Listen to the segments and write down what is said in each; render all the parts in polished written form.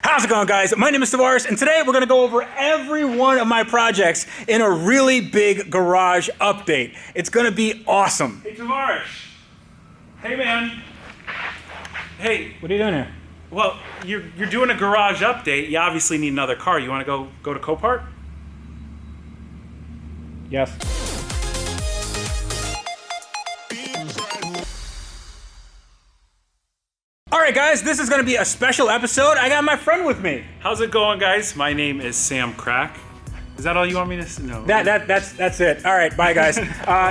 How's it going, guys? My name is Tavarish, and today we're going to go over every one of my projects in a really big garage update. It's going to be awesome. Hey, Tavarish. Hey, man. Hey. What are you doing here? Well, you're doing a garage update. You obviously need another car. You want to go to Copart? Yes. All right, guys, this is going to be a special episode. I got my friend with me. How's it going, guys? My name is Sam Crack. Is that all you want me to say? No. That's it. All right, bye, guys.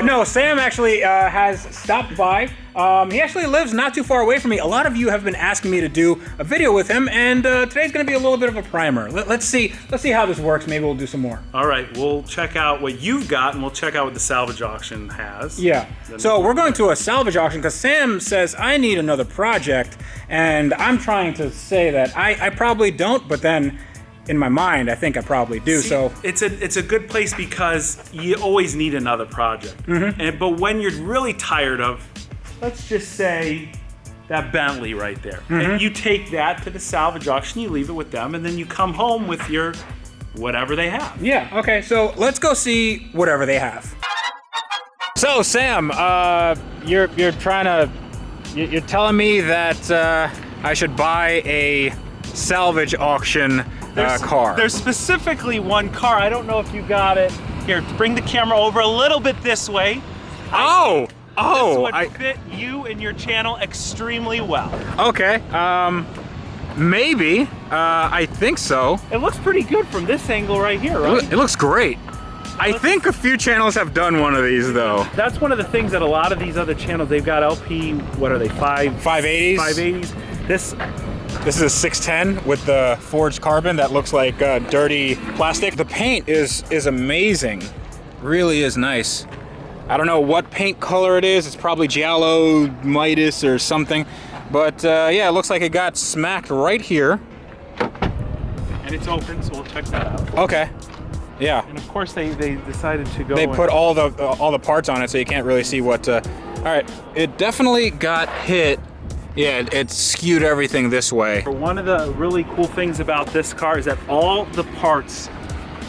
No, Sam actually has stopped by. He actually lives not too far away from me. A lot of you have been asking me to do a video with him, and today's going to be a little bit of a primer. Let's see how this works. Maybe we'll do some more. All right, we'll check out what you've got, and we'll check out what the salvage auction has. Yeah. So we're going to a salvage auction because Sam says I need another project, and I'm trying to say that I probably don't, but then in my mind, I think I probably do. See, so it's a good place because you always need another project. Mm-hmm. But when you're really tired of, let's just say, that Bentley right there, Mm-hmm. and you take that to the salvage auction, you leave it with them, and then you come home with your whatever they have. yeah, okay. So let's go see whatever they have. So Sam, you're telling me that I should buy a salvage auction car. There's specifically one car. I don't know if you got it. Here, bring the camera over a little bit this way. This would fit you and your channel extremely well. Okay, maybe. I think so. It looks pretty good from this angle right here, right? It looks great. I think a few channels have done one of these though. That's one of the things that a lot of these other channels, they've got LP, what are they, 580s? 580s. This is a 610 with the forged carbon that looks like dirty plastic. The paint is amazing. Really is nice. I don't know what paint color it is. It's probably Giallo, Midas or something. But yeah, it looks like it got smacked right here. And it's open, so we'll check that out. Okay. Yeah. And of course they decided to go. They put all the parts on it, so you can't really see what. All right, it definitely got hit. Yeah, it skewed everything this way. One of the really cool things about this car is that all the parts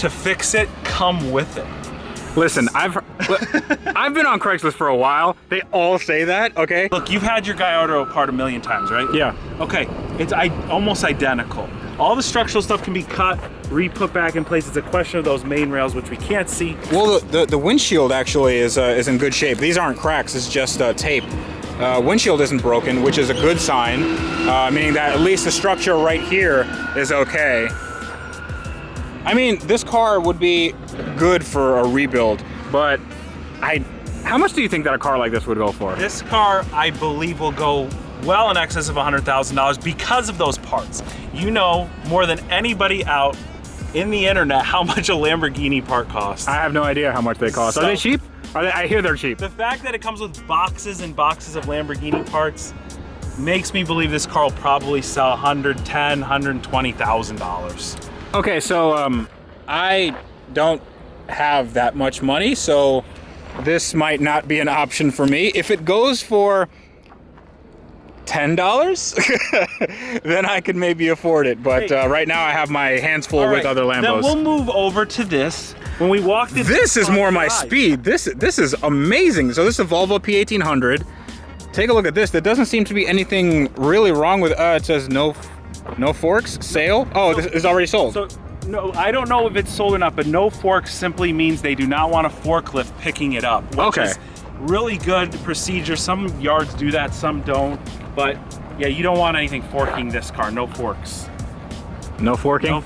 to fix it come with it. Listen, I've been on Craigslist for a while. They all say that, okay? Look, you've had your guy order a part a million times, right? Yeah. Okay, it's almost identical. All the structural stuff can be cut, re-put back in place. It's a question of those main rails, which we can't see. Well, the windshield actually is in good shape. These aren't cracks, it's just tape. Windshield isn't broken, which is a good sign, meaning that at least the structure right here is okay. I mean, this car would be good for a rebuild, but how much do you think that a car like this would go for? This car, I believe, will go well in excess of $100,000 because of those parts. You know more than anybody out in the internet how much a Lamborghini part costs. I have no idea how much they cost. Are they cheap? I hear they're cheap. The fact that it comes with boxes and boxes of Lamborghini parts makes me believe this car will probably sell $110,000, $120,000. Okay, so I don't have that much money, so this might not be an option for me. If it goes for $10, then I could maybe afford it. But right now I have my hands full with other Lambos. Then we'll move over to this. When we walked in, this is more my speed. This is amazing. So this is a Volvo P1800. Take a look at this. There doesn't seem to be anything really wrong with it. Says no forks, sale. Oh, this is already sold. So no, I don't know if it's sold or not, but no forks simply means they do not want a forklift picking it up. Which is really good procedure. Some yards do that, some don't. But yeah, you don't want anything forking this car. No forks. No forking? No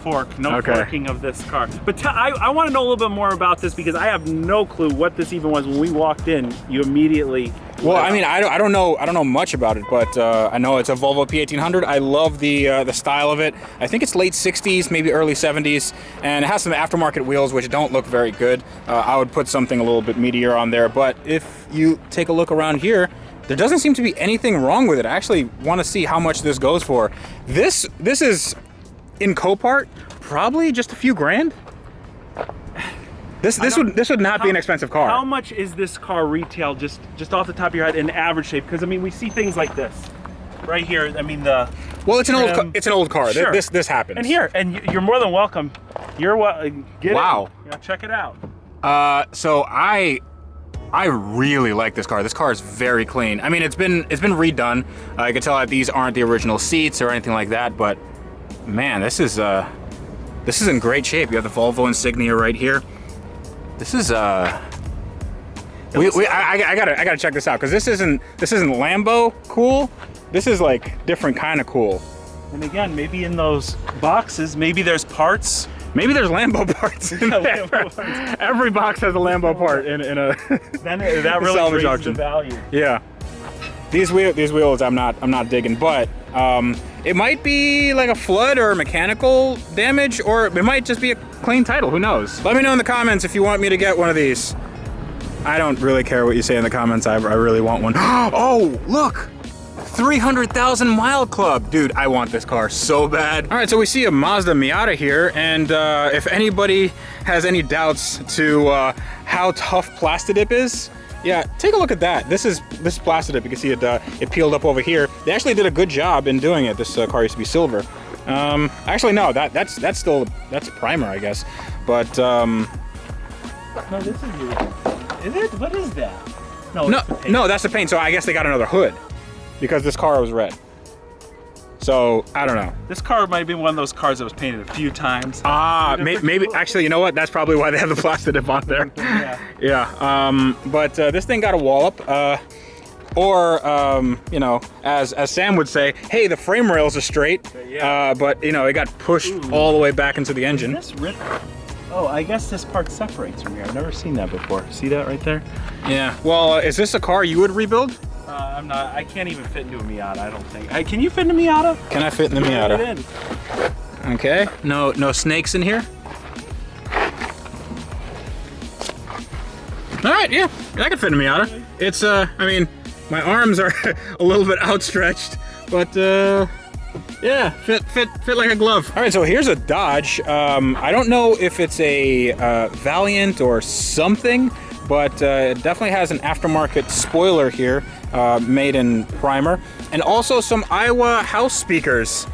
forking of this car. But I want to know a little bit more about this because I have no clue what this even was. When we walked in, you immediately... Well, I mean, I don't know much about it, but I know it's a Volvo P1800. I love the style of it. I think it's late 60s, maybe early 70s, and it has some aftermarket wheels which don't look very good. I would put something a little bit meatier on there, but if you take a look around here, there doesn't seem to be anything wrong with it. I actually want to see how much this goes for. This is in Copart, probably just a few grand. This would not be an expensive car. How much is this car retail just off the top of your head in average shape? Because I mean, we see things like this right here. I mean, the Well, it's an old car. Sure. This happens. And here, and you're more than welcome. You're get wow. it. You know, check it out. So I really like this car. This car is very clean. I mean, it's been redone. I can tell that these aren't the original seats or anything like that, but man, this is in great shape. You have the Volvo insignia right here. This is I gotta check this out, because this isn't Lambo cool. This is like different kind of cool. And again, maybe in those boxes, maybe there's parts. Maybe there's Lambo parts in there. Every box has a Lambo part in a then that really salvage raises auction. the value. Yeah. These wheels I'm not digging, but it might be like a flood or mechanical damage, or it might just be a clean title. Who knows? Let me know in the comments if you want me to get one of these. I don't really care what you say in the comments. I really want one. Oh, look! 300,000 mile club. Dude, I want this car so bad. All right, so we see a Mazda Miata here, and if anybody has any doubts to how tough Plastidip is, yeah, take a look at that. This is Plastidip. You can see it peeled up over here. They actually did a good job in doing it. This car used to be silver. Actually, no, that's primer, I guess. But no, this is it? What is that? No, that's the paint. So I guess they got another hood, because this car was red. So, I don't know. This car might be one of those cars that was painted a few times. Maybe, actually, you know what? That's probably why they have the Plastidip on there. Yeah. But this thing got a wallop. You know, as Sam would say, hey, the frame rails are straight. Yeah. But, you know, it got pushed all the way back into the engine. Is this written? Oh, I guess this part separates from here. I've never seen that before. See that right there? Yeah. Well, is this a car you would rebuild? I'm not. I can't even fit into a Miata, I don't think. Can you fit in a Miata? Can I fit in the Miata? Right in. Okay. No snakes in here? All right, yeah. I can fit in a Miata. It's, I mean, my arms are a little bit outstretched, but, yeah, fit like a glove. All right, so here's a Dodge. I don't know if it's a Valiant or something, but it definitely has an aftermarket spoiler here, made in primer, and also some Iowa house speakers.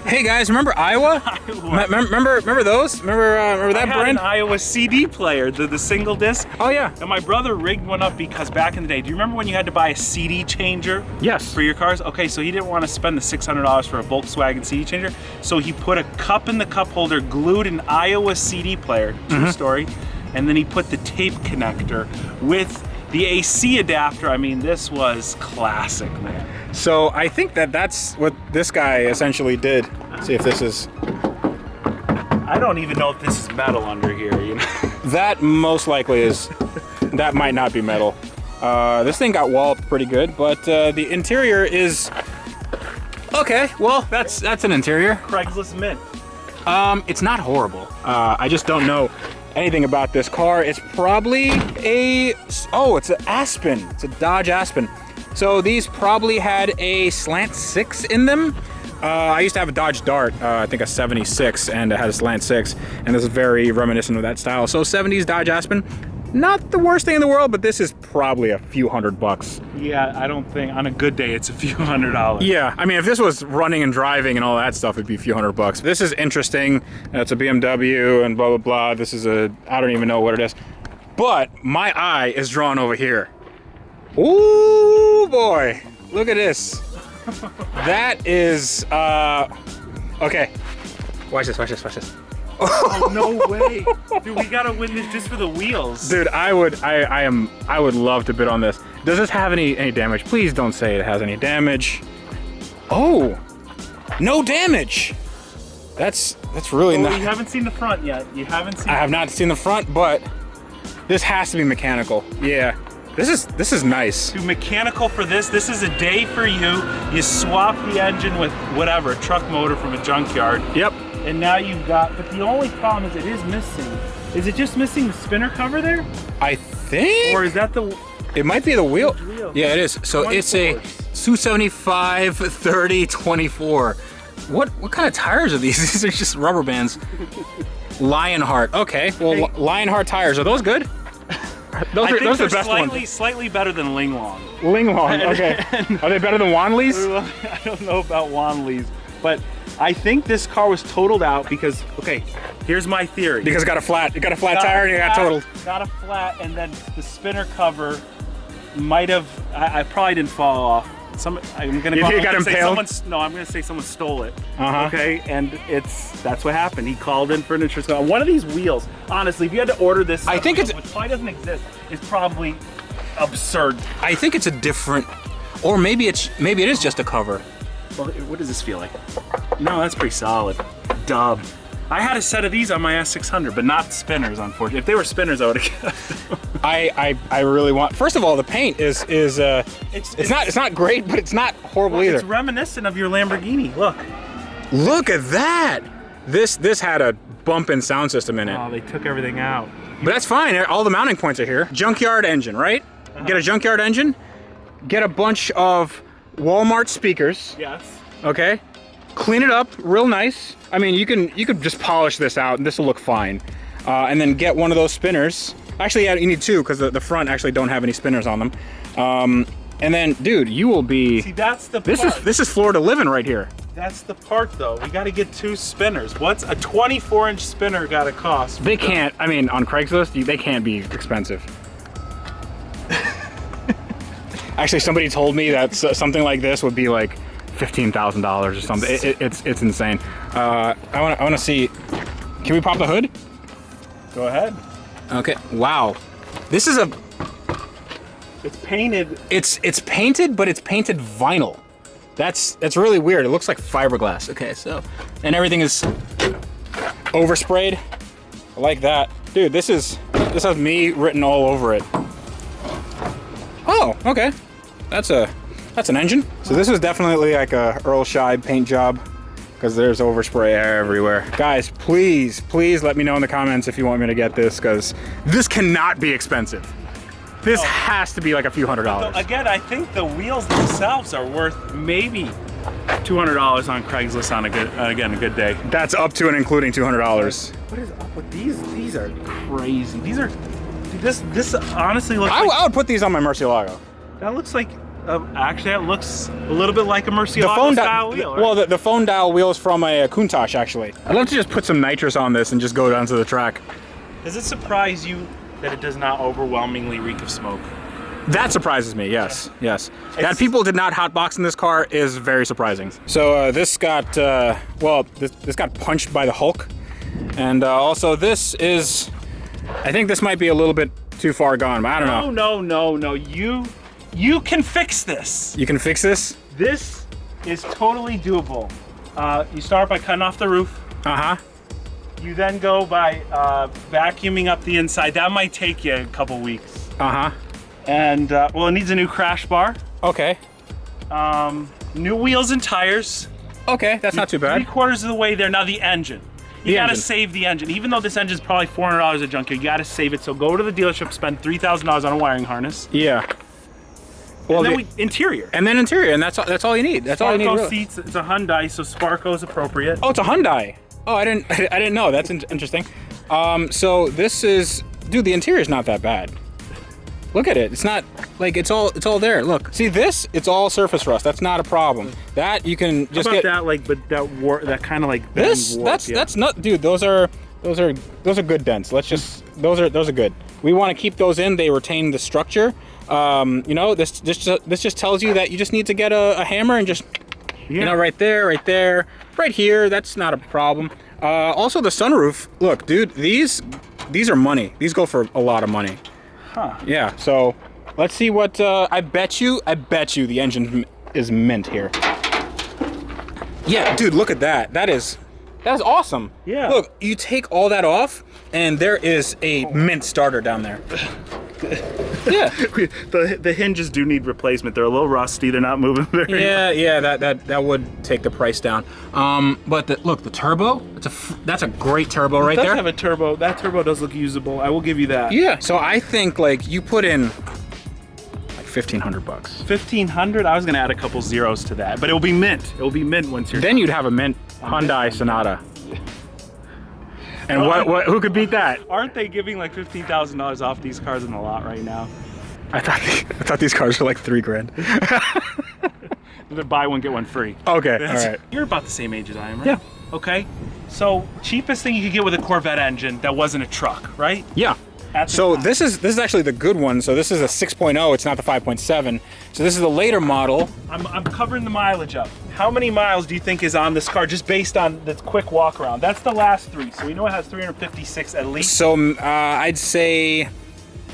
Hey guys, remember Iowa? Remember those? Remember that I had brand? an Iowa CD player, the single disc. Oh yeah. And my brother rigged one up because back in the day, do you remember when you had to buy a CD changer? Yes. For your cars? Okay, so he didn't want to spend the $600 for a Volkswagen CD changer, so he put a cup in the cup holder, glued an Iowa CD player, true story, and then he put the tape connector with the AC adapter. I mean, this was classic, man. So I think that's what this guy essentially did. Let's see if this is... I don't even know if this is metal under here, you know? That most likely is. That might not be metal. This thing got walloped pretty good, but the interior is... Okay, well, that's an interior. Craigslist mint. It's not horrible. I just don't know anything about this car. It's probably it's an Aspen. It's a Dodge Aspen. So these probably had a slant 6 in them. I used to have a Dodge Dart, I think a 76, and it had a slant 6, and this is very reminiscent of that style. So 70s Dodge Aspen, not the worst thing in the world, but this is probably a few $100. Yeah, I don't think, on a good day, it's a few $100. Yeah, I mean, if this was running and driving and all that stuff, it'd be a few $100. This is interesting. It's a BMW and blah, blah, blah. This is I don't even know what it is. But my eye is drawn over here. Ooh, boy. Look at this. That is, okay. Watch this. Oh, no way. Dude, we gotta win this just for the wheels. Dude, I would love to bid on this. Does this have any damage? Please don't say it has any damage. Oh, no damage. That's really nice. You haven't seen the front yet. You haven't seen. I have not seen the front, but this has to be mechanical. Yeah. This is nice. Dude, mechanical for this is a day for you. You swap the engine with whatever, a truck motor from a junkyard. Yep. And now you've got, but the only problem is it is missing. Is it just missing the spinner cover there? I think. Or is that the... It might be the wheel. Yeah, it is. So it's a 275 30 24. What kind of tires are these? These are just rubber bands. Lionheart. Okay, well, hey. Lionheart tires, are those good? Those are the best slightly better than Ling Long. Ling Long, okay. Are they better than Wanley's? I don't know about Wanley's, but I think this car was totaled out because, okay, here's my theory. Because it got a flat tire and it got totaled. Got a flat, and then the spinner cover might have, I probably didn't fall off. I'm gonna say someone stole it. Okay, and that's what happened. He called in for an insurance company. One of these wheels, honestly, if you had to order this, I think which probably doesn't exist, is probably absurd. I think it's a different, or maybe it is just a cover. Well, what does this feel like? No, that's pretty solid. Dub. I had a set of these on my S600, but not spinners, unfortunately. If they were spinners, I would have kept them. I really want. First of all, the paint is it's not great, but it's not horrible either. It's reminiscent of your Lamborghini. Look at that. This had a bumping sound system in it. Oh, they took everything out. But that's fine. All the mounting points are here. Junkyard engine, right? Get a junkyard engine. Get a bunch of Walmart speakers. Yes. Okay. Clean it up real nice. I mean, you could just polish this out and this will look fine. And then get one of those spinners. Actually, yeah, you need two because the front actually don't have any spinners on them. And then, dude, you will be. See, that's the part. This is Florida living right here. That's the part, though. We got to get two spinners. What's a 24-inch spinner got to cost? They can't. I mean, on Craigslist, they can't be expensive. Actually, somebody told me that something like this would be like $15,000 or something. It's insane. I want to see. Can we pop the hood? Go ahead. Okay. Wow. This is It's painted. It's painted, but it's painted vinyl. That's really weird. It looks like fiberglass. Okay, so and everything is oversprayed. I like that, dude. This has me written all over it. Oh, okay. That's an engine. So this is definitely like a Earl Scheib paint job because there's overspray everywhere. Guys, please let me know in the comments if you want me to get this because this cannot be expensive. This has to be like a few $100s. Again, I think the wheels themselves are worth maybe $200 on Craigslist on a good day. That's up to and including $200. What is up with these? These are crazy. These are. This honestly looks. I would put these on my Murcielago. That looks like. Actually, that looks a little bit like a Murcielago style wheel. Right? Well, the phone dial wheels from a Countach actually. I'd love to just put some nitrous on this and just go down to the track. Does it surprise you that it does not overwhelmingly reek of smoke? That surprises me, yes. That people did not hotbox in this car is very surprising. So this got, this got punched by the Hulk. And also this is, I think this might be a little bit too far gone, but I don't know. No. You can fix this. You can fix this? This is totally doable. You start by cutting off the roof. You then go by vacuuming up the inside. That might take you a couple weeks. And well, it needs a new crash bar. Okay. New wheels and tires. Okay, that's not too bad. 3/4 of the way there. Now the engine. You gotta save the engine. Even though this engine's probably $400 a junkyard, you gotta save it. So go to the dealership, spend $3,000 on a wiring harness. Yeah. Well, and then interior. And then interior, and that's all you need. That's all you need. Really. Seats. It's a Hyundai, so Sparco's appropriate. Oh, it's a Hyundai. Oh, I didn't know. That's interesting. So this is, dude, the interior's not that bad. Look at it. It's not like it's all there. Look, see this? It's all surface rust. That's not a problem. That you can just get. That like, but that kind of like this. That's not, dude. Those are good dents. Let's just those are good. We want to keep those in. They retain the structure. You know, this just tells you that you just need to get a hammer and just, you know, right there, right here. That's not a problem. Also the sunroof. Look, dude, these are money. These go for a lot of money. Huh. Yeah. So let's see what. I bet you the engine is mint here. Yeah, dude, look at that. That is awesome. Yeah. Look, you take all that off, and there is a mint starter down there. Yeah. The hinges do need replacement. They're a little rusty. They're not moving very well. Yeah, that would take the price down. But look, the turbo, that's a great turbo right there. It does have a turbo. That turbo does look usable. I will give you that. Yeah. So I think like you put in like $1,500. $1,500? I was gonna add a couple zeros to that, but it will be mint. It will be mint once you're Then you'd have a mint Hyundai Sonata. And who could beat that? Aren't they giving like $15,000 off these cars in the lot right now? I thought these cars were like $3,000. They're buy one, get one free. Okay, all right. You're about the same age as I am, right? Yeah. Okay. So cheapest thing you could get with a Corvette engine that wasn't a truck, right? Yeah. So this is actually the good one. So this is a 6.0. It's not the 5.7. So this is the later model. I'm covering the mileage up. How many miles do you think is on this car just based on the quick walk around? That's the last 3. So we know it has 356 at least. So I'd say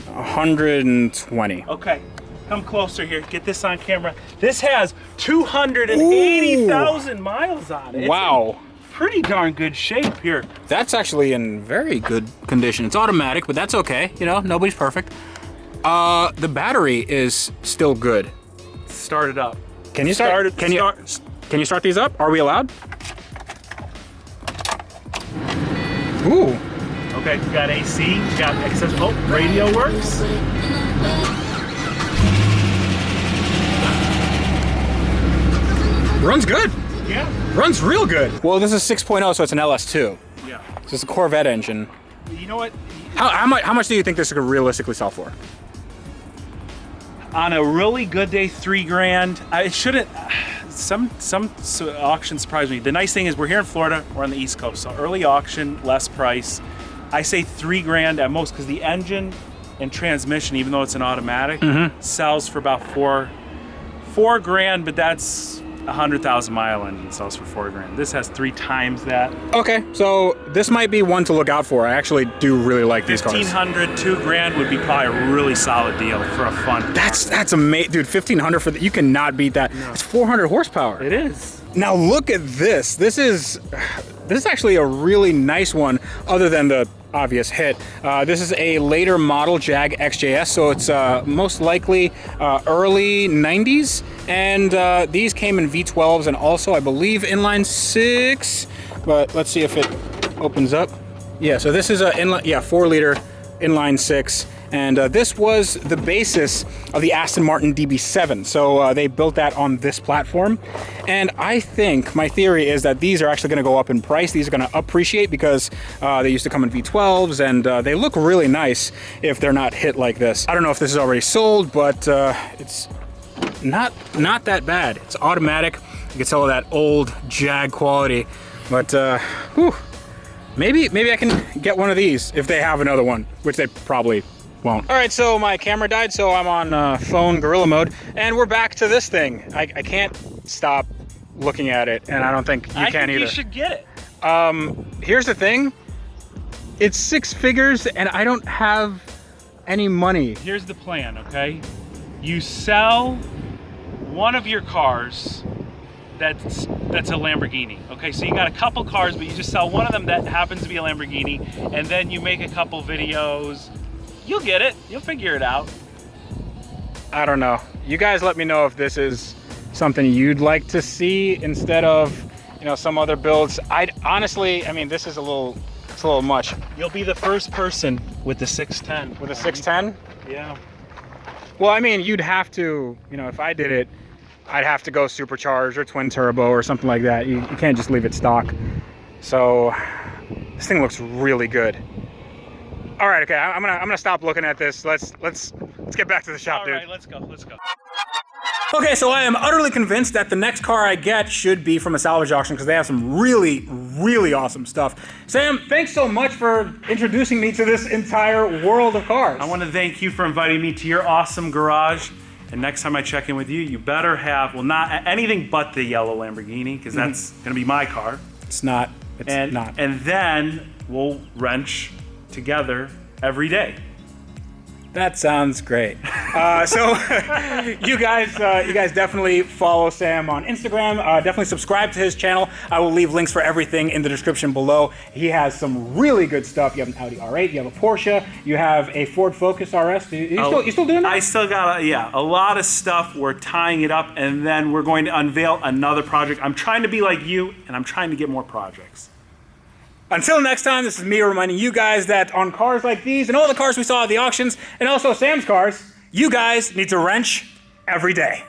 120. Okay. Come closer here. Get this on camera. This has 280,000 miles on it. Wow. Pretty darn good shape here. That's actually in very good condition. It's automatic, but that's okay. You know, nobody's perfect. The battery is still good. Start it up. Can you start? Can you start these up? Are we allowed? Ooh. Okay, we got AC, we got access. Oh, radio works. Runs good. Yeah. Runs real good. Well, this is 6.0, so it's an LS2. Yeah. So it's a Corvette engine. You know what? How much do you think this could realistically sell for? On a really good day, $3,000. It shouldn't. Some auctions surprise me. The nice thing is we're here in Florida. We're on the East Coast, so early auction, less price. I say $3,000 at most because the engine and transmission, even though it's an automatic, sells for about $4,000. But that's 100,000 mile engine sells for $4,000. This has 3 times that. Okay, so this might be one to look out for. I actually do really like these cars. $1,500, $2,000 would be probably a really solid deal for a fun car. That's amazing, dude. $1,500 for that, you cannot beat that. No. It's 400 horsepower. It is. Now look at this. This is actually a really nice one, other than the obvious hit. This is a later model Jag XJS, so it's most likely early 90s, and these came in V12s and also I believe inline 6, but let's see if it opens up. Yeah, so this is a 4-liter inline 6, and this was the basis of the Aston Martin DB7, so they built that on this platform. And I think, my theory is that these are actually going to go up in price. These are going to appreciate because they used to come in V12s, and they look really nice if they're not hit like this. I don't know if this is already sold, but it's not that bad. It's automatic. You can tell that old Jag quality, but whew, maybe I can get one of these if they have another one, which they probably won't. All right, so my camera died, so I'm on phone gorilla mode, and we're back to this thing. I can't stop looking at it, and I don't think you can either. You should get it. Here's the thing. It's 6 figures, and I don't have any money. Here's the plan, okay? You sell one of your cars that's a Lamborghini, okay? So you got a couple cars, but you just sell one of them that happens to be a Lamborghini, and then you make a couple videos. You'll get it. You'll figure it out. I don't know. You guys let me know if this is something you'd like to see instead of, you know, some other builds. I'd honestly, I mean, this is it's a little much. You'll be the first person with the 610. With a 610? Yeah. Well, I mean, you'd have to, you know, if I did it, I'd have to go supercharged or twin turbo or something like that. You can't just leave it stock. So this thing looks really good. All right, okay, I'm gonna stop looking at this. Let's get back to the shop, dude. All right, let's go. Okay, so I am utterly convinced that the next car I get should be from a salvage auction because they have some really, really awesome stuff. Sam, thanks so much for introducing me to this entire world of cars. I want to thank you for inviting me to your awesome garage. And next time I check in with you, you better have, well, not anything but the yellow Lamborghini, because that's gonna be my car. It's not. And then we'll wrench together every day. That sounds great. So you guys definitely follow Sam on Instagram. Definitely subscribe to his channel. I will leave links for everything in the description below. He has some really good stuff. You have an Audi R8, you have a Porsche, you have a Ford Focus RS. You still doing that? I still got a lot of stuff. We're tying it up, and then we're going to unveil another project. I'm trying to be like you, and I'm trying to get more projects. Until next time, this is me reminding you guys that on cars like these and all the cars we saw at the auctions, and also Sam's cars, you guys need to wrench every day.